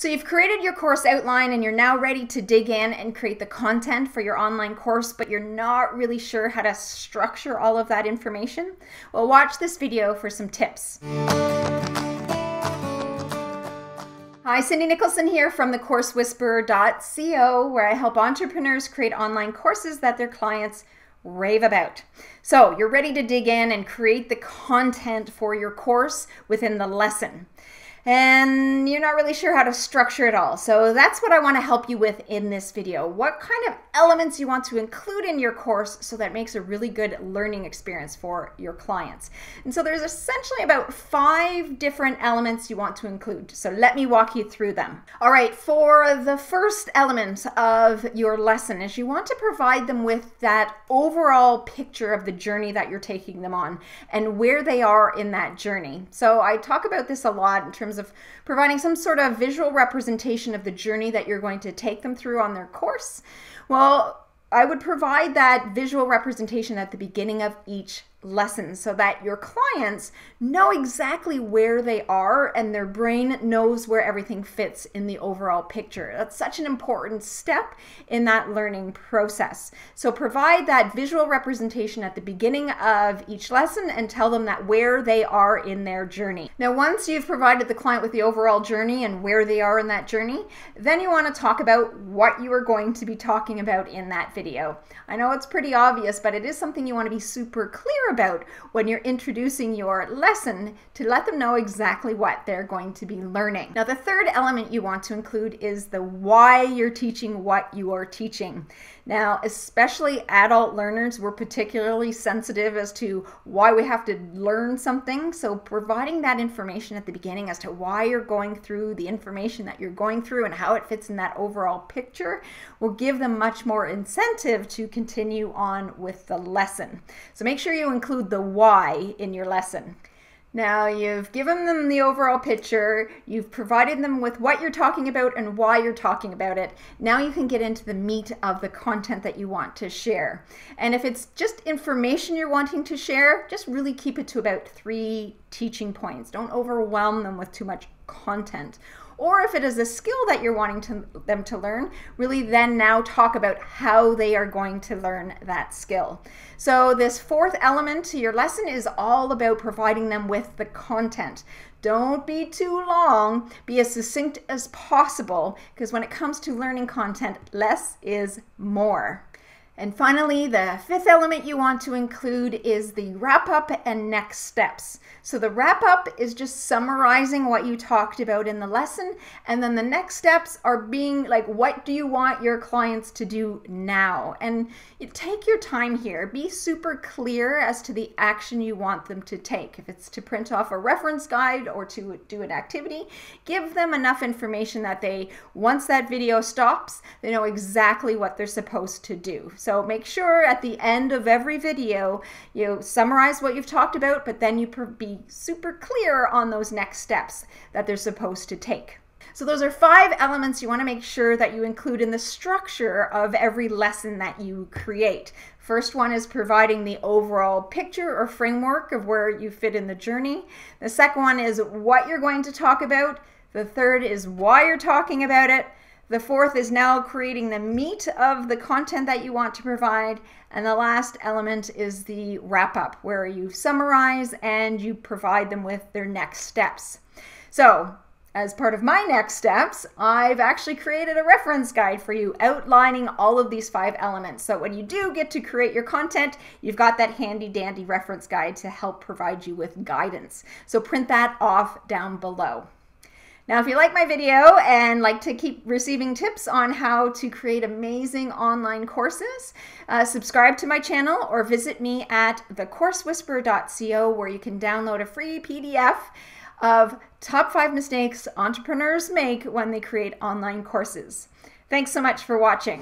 So you've created your course outline and you're now ready to dig in and create the content for your online course, but you're not really sure how to structure all of that information? Well, watch this video for some tips. Hi, Cindy Nicholson here from thecoursewhisperer.co, where I help entrepreneurs create online courses that their clients rave about. So you're ready to dig in and create the content for your course within the lesson. And you're not really sure how to structure it all. So that's what I want to help you with in this video. What kind of elements you want to include in your course so that it makes a really good learning experience for your clients. And so there's essentially about 5 different elements you want to include. So let me walk you through them. All right, for the first element of your lesson is you want to provide them with that overall picture of the journey that you're taking them on and where they are in that journey. So I talk about this a lot in terms of providing some sort of visual representation of the journey that you're going to take them through on their course. Well, I would provide that visual representation at the beginning of each lesson so that your clients know exactly where they are and their brain knows where everything fits in the overall picture. That's such an important step in that learning process. So provide that visual representation at the beginning of each lesson and tell them that where they are in their journey. Now, once you've provided the client with the overall journey and where they are in that journey, then you want to talk about what you are going to be talking about in that video. I know it's pretty obvious, but it is something you want to be super clear about when you're introducing your lesson to let them know exactly what they're going to be learning. Now, the third element you want to include is the why you're teaching what you are teaching. Now, especially adult learners, we're particularly sensitive as to why we have to learn something. So providing that information at the beginning as to why you're going through the information that you're going through and how it fits in that overall picture will give them much more incentive to continue on with the lesson. So make sure you include the why in your lesson. Now, you've given them the overall picture, you've provided them with what you're talking about and why you're talking about it. Now you can get into the meat of the content that you want to share. And if it's just information you're wanting to share, just really keep it to about 3 teaching points. Don't overwhelm them with too much content. Or if it is a skill that you're wanting them to learn, really then now talk about how they are going to learn that skill. So this 4th element to your lesson is all about providing them with the content. Don't be too long, be as succinct as possible, because when it comes to learning content, less is more. And finally, the 5th element you want to include is the wrap-up and next steps. So the wrap-up is just summarizing what you talked about in the lesson, and then the next steps are being like, what do you want your clients to do now? And you take your time here. Be super clear as to the action you want them to take. If it's to print off a reference guide or to do an activity, give them enough information that they, once that video stops, they know exactly what they're supposed to do. So make sure at the end of every video, you summarize what you've talked about, but then you be super clear on those next steps that they're supposed to take. So those are 5 elements you want to make sure that you include in the structure of every lesson that you create. First one is providing the overall picture or framework of where you fit in the journey. The second one is what you're going to talk about. The third is why you're talking about it. The 4th is now creating the meat of the content that you want to provide. And the last element is the wrap-up, where you summarize and you provide them with their next steps. So, as part of my next steps, I've actually created a reference guide for you outlining all of these 5 elements. So when you do get to create your content, you've got that handy dandy reference guide to help provide you with guidance. So print that off down below. Now, if you like my video and like to keep receiving tips on how to create amazing online courses, subscribe to my channel or visit me at thecoursewhisperer.co, where you can download a free PDF of top 5 mistakes entrepreneurs make when they create online courses. Thanks so much for watching.